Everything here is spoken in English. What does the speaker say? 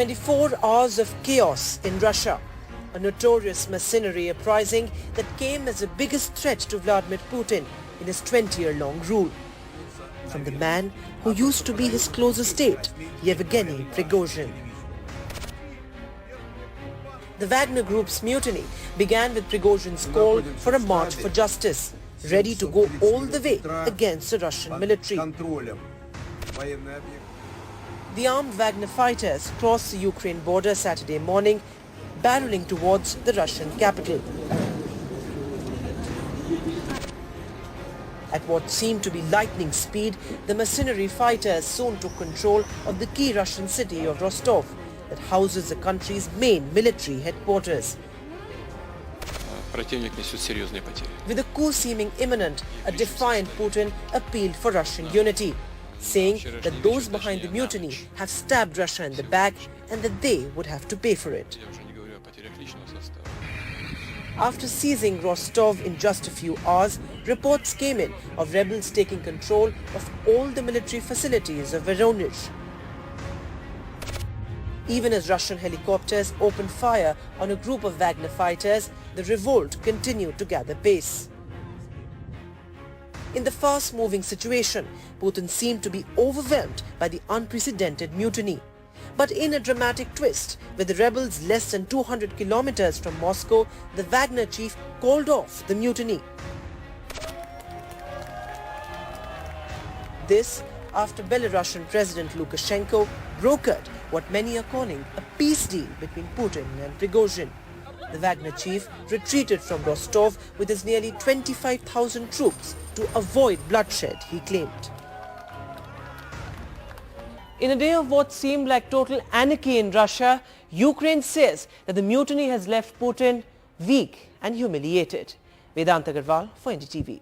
24 hours of chaos in Russia, a notorious mercenary uprising that came as the biggest threat to Vladimir Putin in his 20-year-long rule. From the man who used to be his closest aide, Yevgeny Prigozhin. The Wagner group's mutiny began with Prigozhin's call for a march for justice, ready to go all the way against the Russian military. The armed Wagner fighters crossed the Ukraine border Saturday morning, barreling towards the Russian capital. At what seemed to be lightning speed, the mercenary fighters soon took control of the key Russian city of Rostov, that houses the country's main military headquarters. With the coup seeming imminent, a defiant Putin appealed for Russian unity, saying that those behind the mutiny have stabbed Russia in the back and that they would have to pay for it. After seizing Rostov in just a few hours, reports came in of rebels taking control of all the military facilities of Voronezh. Even as Russian helicopters opened fire on a group of Wagner fighters, the revolt continued to gather pace. In the fast-moving situation, Putin seemed to be overwhelmed by the unprecedented mutiny. But in a dramatic twist, with the rebels less than 200 kilometers from Moscow, the Wagner chief called off the mutiny. This after Belarusian President Lukashenko brokered what many are calling a peace deal between Putin and Prigozhin. The Wagner chief retreated from Rostov with his nearly 25,000 troops to avoid bloodshed, he claimed. In a day of what seemed like total anarchy in Russia, Ukraine says that the mutiny has left Putin weak and humiliated. Vedant Agarwal for NDTV.